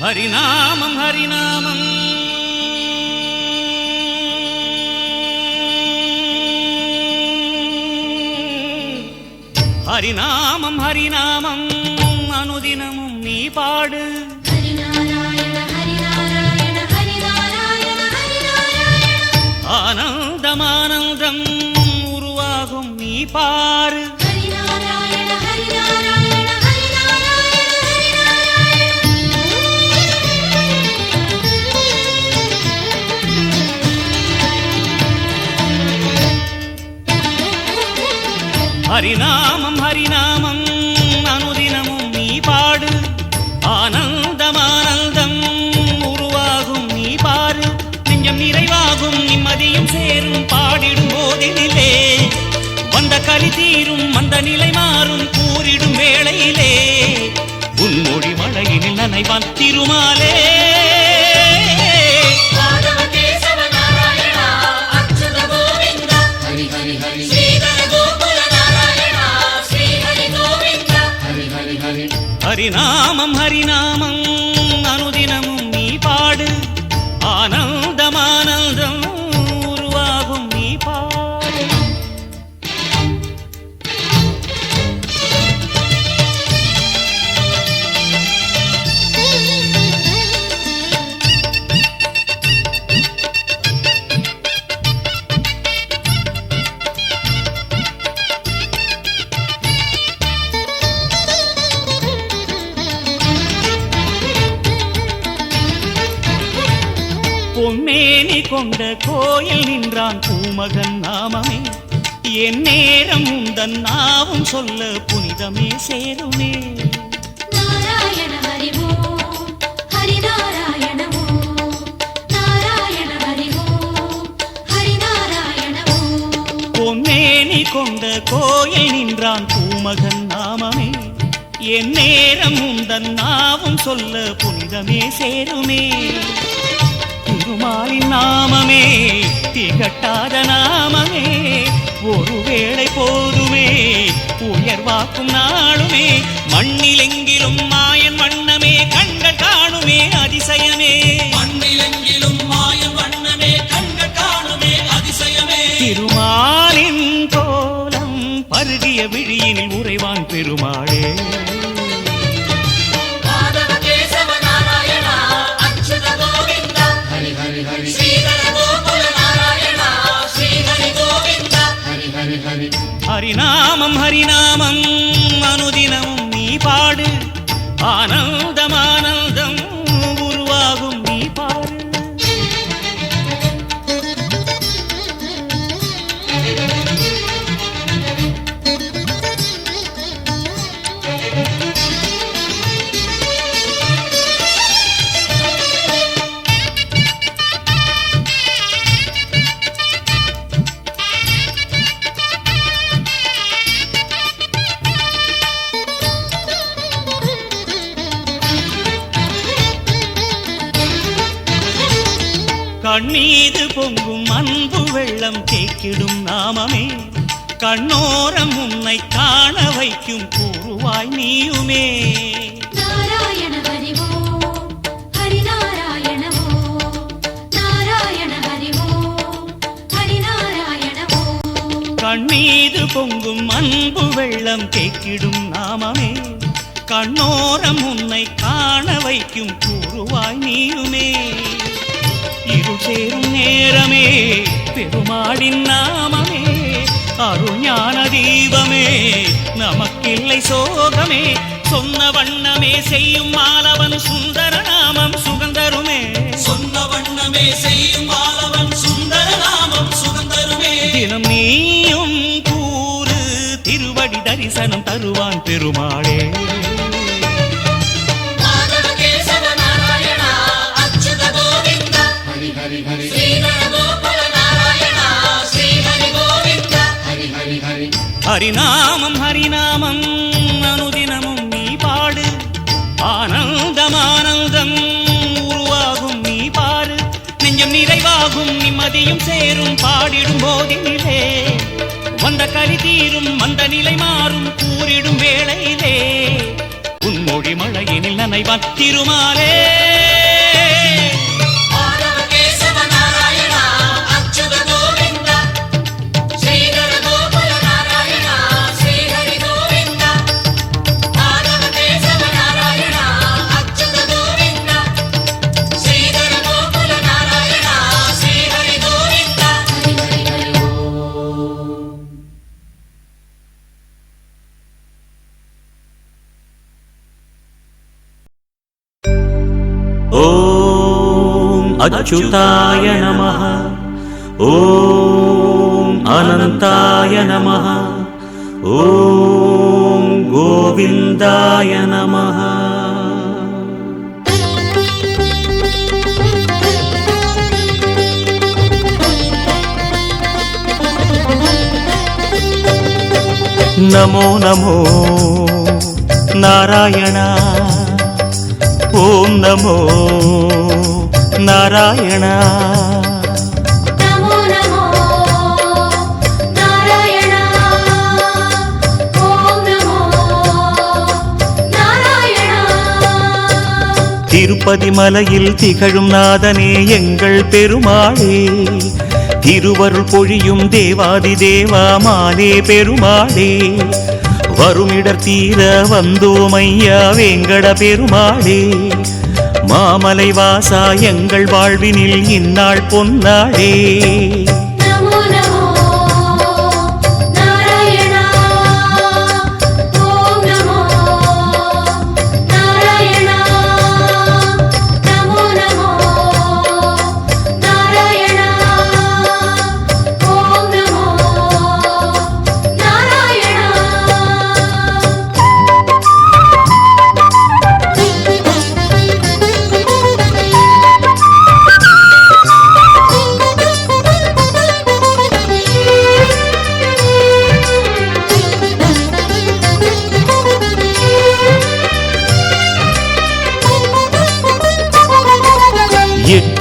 हरिनामं हरिनामं हरिनामं हरिनामं अनुदिनमुं नी पाडु हरिनारायण हरिनारायण हरिनारायण हरिनारायण आनन्दमानन्दं उरुवागुं नी पारु हरिनारायण हरिनारायण हरिनामं हरिनामं अनुदिनमुं नी पाडु आनन्दमानन्दं उरुवागुं नी पारु நெஞ்சம் நிறைவாகும் நிம்மதியும் சேரும் பாடிடும் போதினிலே வந்த கலி தீரும் அந்த நிலை மாறும் கூறிடும் வேளையிலே உன்மொழி மழையினில் நனைவான் திருமாலே हरिनामं हरिनामं अनुदिनमुं नी पाडु आनन्दमानन्दं उरुवागुं नी पाडु பொன்மேனி கொண்ட கோயில் நின்றான் பூமகன் நாமமே என் நேரம் உந்தன் நாவும் சொல்ல புனிதமே சேருமே நாராயண ஹரி ஓம் ஹரி நாராயண ஓம் நாராயண ஹரி ஓம் ஹரி நாராயண ஓம் பொன்மேனி கொண்ட கோயில் நின்றான் பூமகன் நாமமே என் நேரம் உந்தன் நாவும் சொல்ல புனிதமே சேருமே திருமாலின் நாமமே திகட்டாத நாமமே ஒருவேளை போதுமே உயர்வாக்கும் நாளுமே மண்ணிலெங்கிலும் மாயன் வண்ணமே கண்கள் காணுமே அதிசயமே மண்ணிலெங்கிலும் மாயன் வண்ணமே கண்கள் காணுமே அதிசயமே திருமாலின் கோலம் பருகிய விழியினில் உறைவான் பெருமாளே மாதவ கேசவ நாராயணா அச்சுத கோவிந்தா ஹரி ஹரி ஹரி ஸ்ரீதர கோகுல நாராயணா ஸ்ரீ ஹரி கோவிந்தா ஹரி ஹரி ஹரி ஹரிநாமம் ஹரிநாமம் அனுதினமும் நீ பாடு ஆனந்தம் ஆனந்தம் உருவாகும் நீ பாடு கண்ணீது பொங்கும் அன்பு வெள்ளம் தேக்கிடும் நாமமே கண்ணோரம் உன்னை காண வைக்கும் கூறுவாய் நீயுமே நாராயண ஹரி ஓம் ஹரி நாராயண ஓம் நாராயண ஹரி ஓம் ஹரி நாராயண ஓம் கண்ணீது பொங்கும் அன்பு வெள்ளம் தேக்கிடும் நாமமே கண்ணோரம் உன்னை காண வைக்கும் கூறுவாய் நீயுமே இருள் சேரும் நேரமே பெருமாளின் நாமமே அருள் ஞான தீபமே நமக்கில்லை சோகமே சொன்ன வண்ணமே செய்யும் மாலவன் சுந்தர நாமம் சுகந்தருமே சொன்ன வண்ணமே செய்யும் மாலவன் சுந்தர நாமம் சுகந்தருமே தினம் நீயும் கூறு திருவடி தரிசனம் தருவான் பெருமாளே மாதவ கேசவ நாராயணா அச்சுத கோவிந்தா ஹரி ஹரி ஹரி ஸ்ரீதர கோகுல நாராயணா ஸ்ரீ ஹரி கோவிந்தா ஹரி ஹரி ஹரி ஹரிநாமம் ஹரிநாமம் அனுதினமும் நீ பாடு ஆனந்தம் ஆனந்தம் உருவாகும் நீ பாரு நெஞ்சம் நிறைவாகும் நிம்மதியும் சேரும் பாடிடும் போதினிலே வந்த கலி தீரும் வந்த நிலை மாறும் கூறிடும் வேளையிலே உன்மொழி மழையினில் நனைவான் திருமாலே மாதவ கேசவ நாராயணா அச்சுத கோவிந்தா ஸ்ரீதர கோகுல நாராயணா ஸ்ரீ ஹரி கோவிந்தா மாதவ கேசவ நாராயணா அச்சுத கோவிந்தா ஸ்ரீதர கோகுல நாராயணா ஸ்ரீ ஹரி கோவிந்தா ஹரி ஹரி ஹரி ஓம் அச்சுதாய நமः ஓம் அனந்தாய நமः ஓம் கோவிந்தாய நமः நமோ நமோ நாராயண ஓம் நமோ நாராயண நமோ நமோ நாராயண ஓம் நமோ நாராயண திருப்பதி மலையில் திகழும் நாதனே எங்கள் பெருமாளே திருவருள் பொழியும் தேவாதி தேவா மாலே பெருமாளே வருமிடர் தீர வந்தோமையா வேங்கட பெருமாளே மாமலை வாசா எங்கள் வாழ்வினில் இந்நாள் பொன்னாளே நமோ நமோ நாராயண ஓம் நமோ நாராயண நமோ நமோ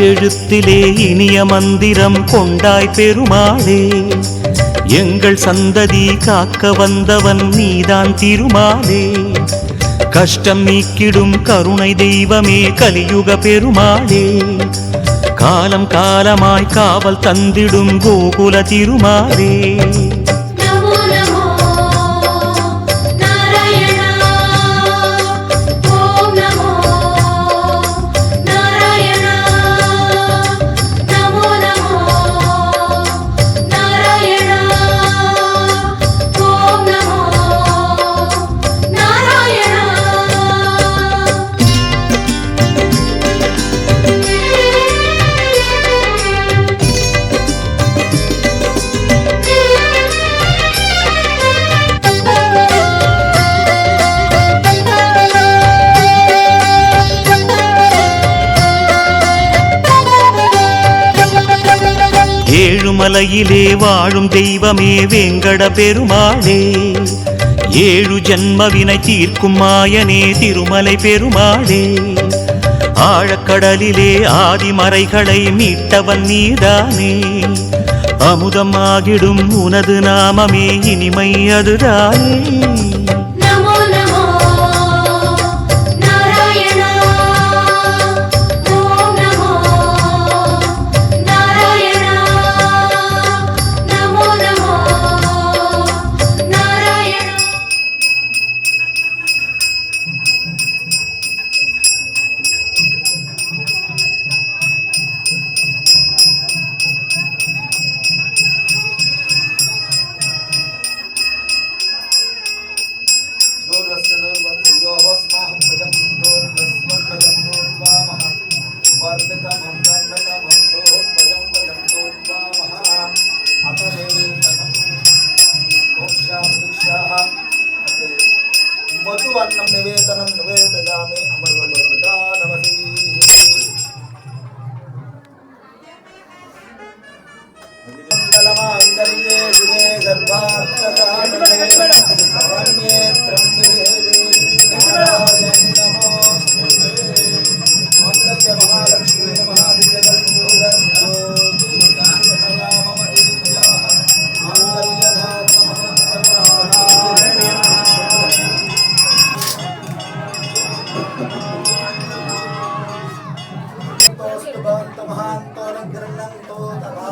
ஈற்றெழுத்திலே இனிய மந்திரம் கொண்டாய் பெருமாளே. எங்கள் சந்ததி காக்க வந்தவன் நீதான் திருமாலே. கஷ்டம் நீக்கிடும் கருணை தெய்வமே கலியுக பெருமாளே. காலம் காலமாய் காவல் தந்திடும் கோகுல திருமாலே. நமோ நமோ நாராயணா ஓம் நமோ நாராயணா நமோ நமோ நாராயணா ஓம் நமோ நாராயணா. ஏழுமலையிலே வாழும் தெய்வமே வேங்கட பெருமாளே. ஏழு ஜன்மவினை தீர்க்கும் மாயனே திருமலை பெருமாளே. ஆழக்கடலிலே ஆதிமறைகளை மீட்டவன் நீதானே. அமுதமாகிடும் உனது நாமமே இனிமை அதுதானே. நமோ நமோ நாராயணா ஓம் நமோ நாராயணா நமோ நமோ நாராயணா. दूर्वस्य दूर्वयोः स्माहं भजं दूर्वस्वभजं दूर्वामः वर्मितमं तन्नतमं दूर्भजं भजं दूर्वामः मोक्षाः मधु अन्नं निवेदनं निवेदयामि अमृतोऽर्पिता नमसि मंगलमांगल्ये शिवे सर्वार्थसाधके शरण्ये त्र्यंबके देवी नारायणी नमोस्तुते मंगल्य महालक्ष्मी महादिव्यकल्पूरज्योति मया मम दीर्घाः मांगल्यधात्महं महान्तो निगृह्णन्तो तथा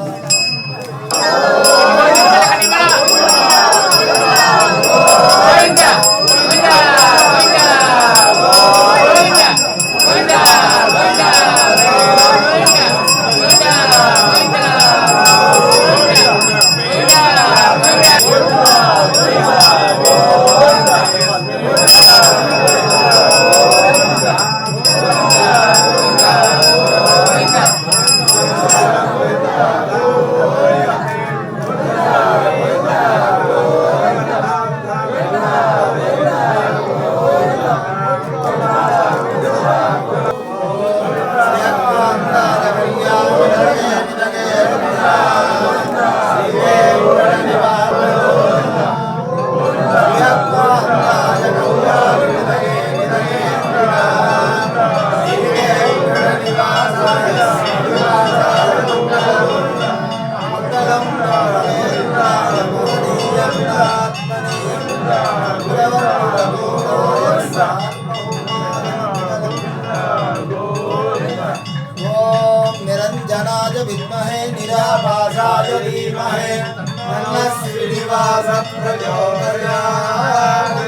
निरंजनाय विद्महे निराभासाय धीमहि तन्नः श्रीनिवासः प्रचोदयात्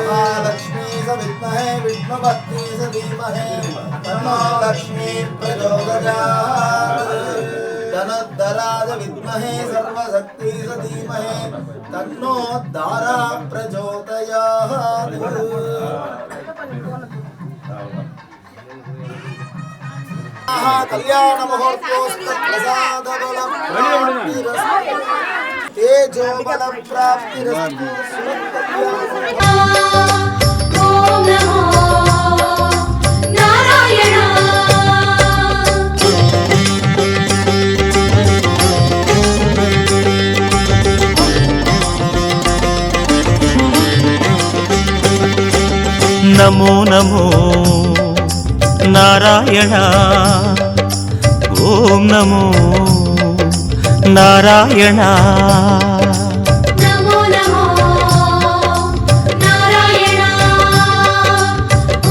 महालक्ष्मी स विद्महे विष्णुपत्नी स धीमहि तन्नो लक्ष्मी प्रचोदयात् धनोद्धराय विद्महे सर्वशक्ति स धीमहि तन्नो दारा प्रचोदयात् कल्याण मुहूर्तोस्तु प्रसाद बल तेजो बल प्राप्तिरस्तु ओम नमो नारायणा नमो नमो नारायण ஓம் நமோ நாராயணா நமோ நமோ நாராயணா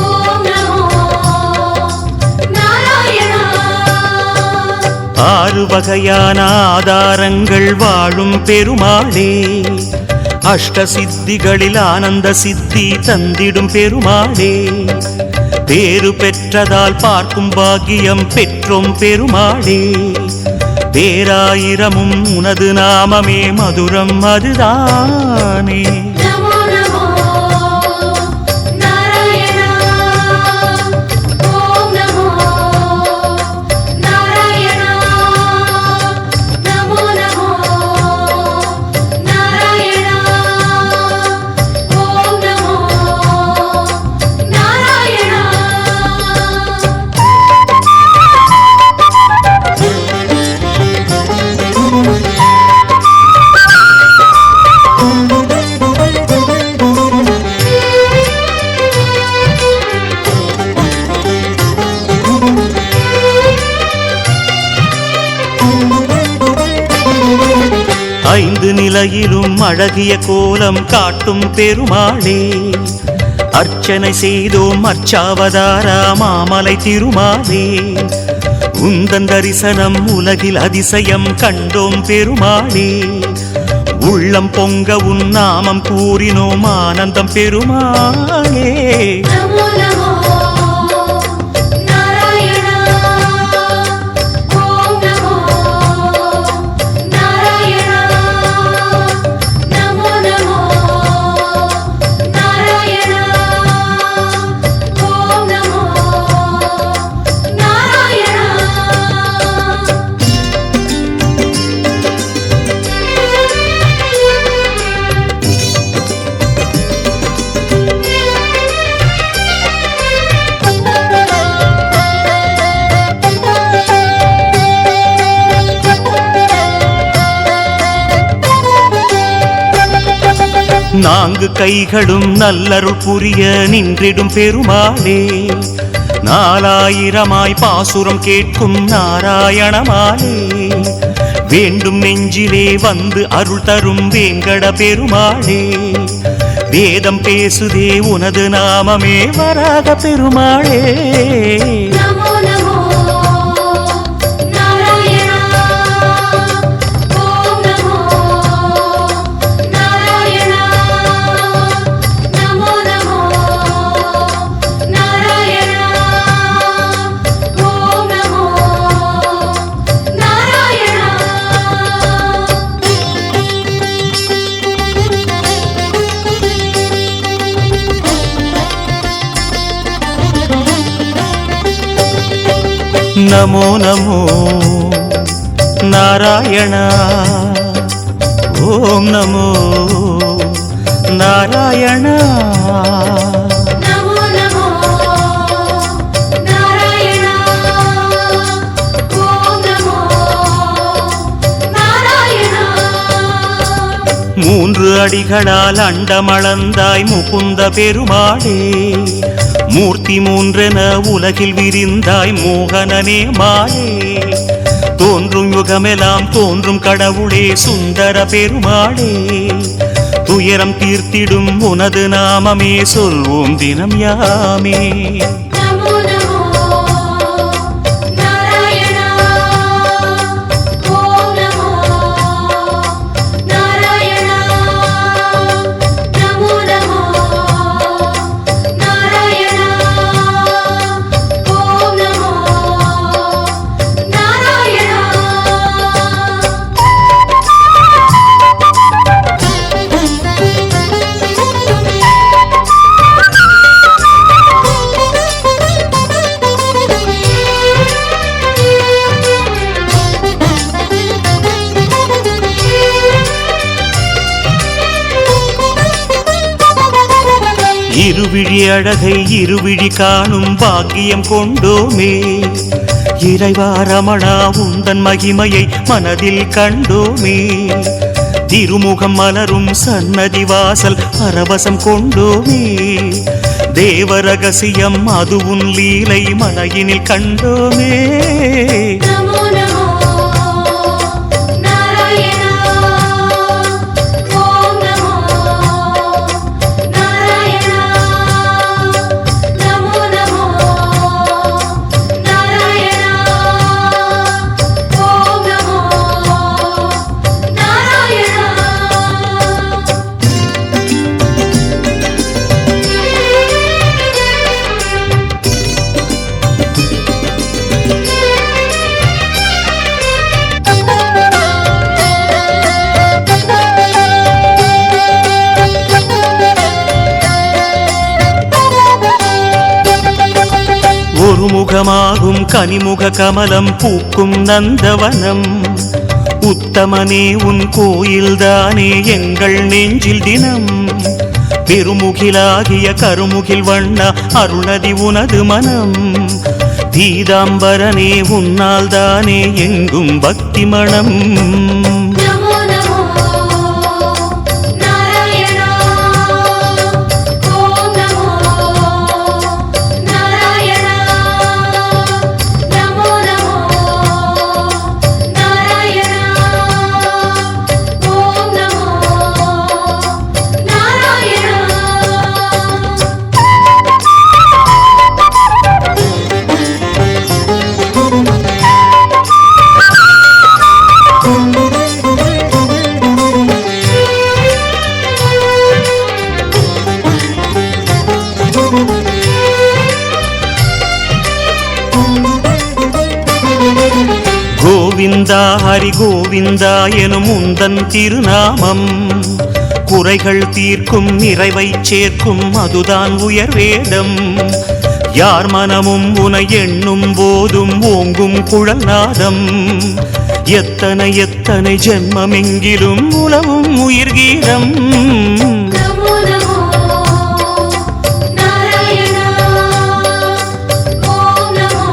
ஓம் நமோ நாராயணா. ஆறு வகையான ஆதாரங்கள் வாழும் பெருமாளே, அஷ்ட சித்திகளில் ஆனந்த சித்தி தந்திடும் பெருமாளே, பேரு பெற்றதால் பார்க்கும் பாக்கியம் பெற்றோம் பெருமாளே, பேராயிரமும் உனது நாமமே மதுரம் அதுதானே. நமோ நமோ நாராயணா ஓம் நமோ நாராயணா நமோ நமோ நாராயணா ஓம் நமோ நாராயணா. ஐந்து நிலையிலும் அழகிய கோலம் காட்டும் பெருமாளே, அர்ச்சனை செய்தோம் அர்ச்சாவதாரா மாமலை திருமாலே, உந்தன் தரிசனம் உலகில் அதிசயம் கண்டோம் பெருமாளே, உள்ளம் பொங்க உன் நாமம் கூறினோம் ஆனந்தம் பெருமாளே. நமோ நமோ நாராயணா ஓம் நமோ நாராயணா நமோ நமோ நாராயணா ஓம் நமோ நாராயணா. நான்கு கைகளும் நல்லருள் புரிய நின்றிடும் பெருமாளே, நாலாயிரமாய் பாசுரம் கேட்கும் நாராயணமாலே, வேண்டும் நெஞ்சிலே வந்து அருள் தரும் வேங்கட பெருமாளே, வேதம் பேசுதே உனது நாமமே வராக பெருமாளே. நமோ நமோ நாராயணா ஓம் நமோ நாராயணா நமோ நமோ நாராயணா ஓம் நமோ நாராயணா. நமோ நமோ நாராயணா ஓம் நமோ நாராயணா. நமோ நமோ நாராயணா ஓம் நமோ நாராயணா. மூன்று அடிகளால் அண்டமளந்தாய் முகுந்த பெருமாளே, மூர்த்தி மூன்றென உலகில் விரிந்தாய் மோகனனே மாலே, தோன்றும் யுகமெல்லாம் தோன்றும் கடவுளே சுந்தர பெருமாளே, துயரம் தீர்த்திடும் உனது நாமமே சொல்வோம் தினம் யாமே. நமோ நமோ நாராயணா ஓம் நமோ நாராயணா நமோ நமோ நாராயணா ஓம் நமோ நாராயணா. இருவிழி அழகை இருவிழி காணும் பாக்கியம் கொண்டோமே, இறைவா ரமணா உந்தன் மகிமையை மனதில் கண்டோமே, திருமுகம் மலரும் சன்னதி வாசல் பரவசம் கொண்டோமே, தேவ ரகசியம் அது உன் லீலை மலையினில் கண்டோமே. நமோ ஒரு முகமாகும் கனிமுக கமலம் பூக்கும் நந்தவனம் உத்தமனே உன் கோயில்தானே எங்கள் நெஞ்சில் தினம் பெருமுகிலாகிய கருமுகில் வண்ண அருணதி உனது மனம் பீதாம்பரனே உன்னால் தானே எங்கும் பக்தி மணம் நமோ நமோ நாராயண ஓம் நமோ நாராயண நமோ நமோ நாராயண ஓம் நமோ நாராயண. கோவிந்தா ஹரி கோவிந்தா எனும் உந்தன் திருநாமம் குறைகள் தீர்க்கும் நிறைவை சேர்க்கும் அதுதான் உயர் வேடம் யார் மனமும் உனை எண்ணும் போதும் ஓங்கும் குழல் நாதம் எத்தனை எத்தனை ஜென்மமெங்கிலும் உலவும் உயிர் கீதம் நமோ நமோ நாராயண ஓம் நமோ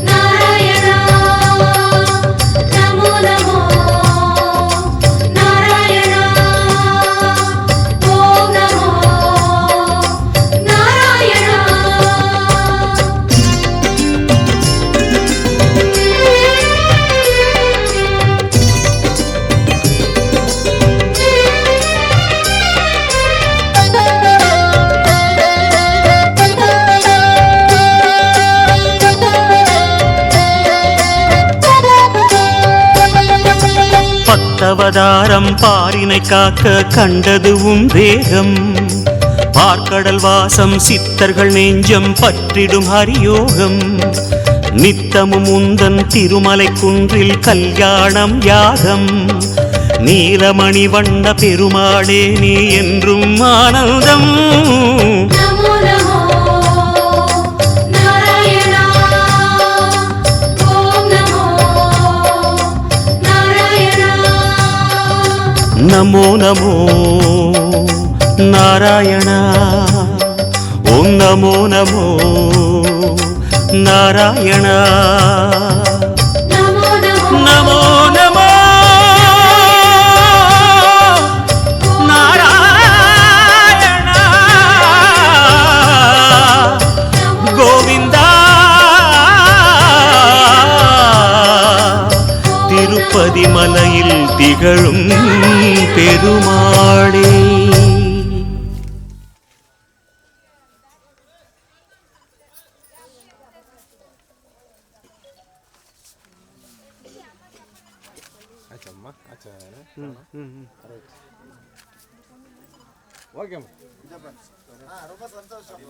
நாராயண நமோ நமோ நாராயண ஓம் நமோ நாராயண. பத்தவதாரம் பாரினை காக்க கண்டது உன் வேகம் பார்க்கடல் வாசம் சித்தர்கள் நெஞ்சம் பற்றிடும் ஹரியோகம் நித்தமும் உந்தன் திருமலை குன்றில் கல்யாணம் யாகம் நீலமணி வண்ண பெருமாளே நீ என்றும் ஆனந்தம் நமோ நமோ நாராயண ஓம் நமோ நாராயண நமோ நமோ நாராயண ஓம் நமோ நமோ நாராயண நமோ நமோ நமோ நமோ நாராயண கோவிந்தா திருப்பதி மலையில் திகழும் பெருமாளே ரொம்ப சந்தோஷம்.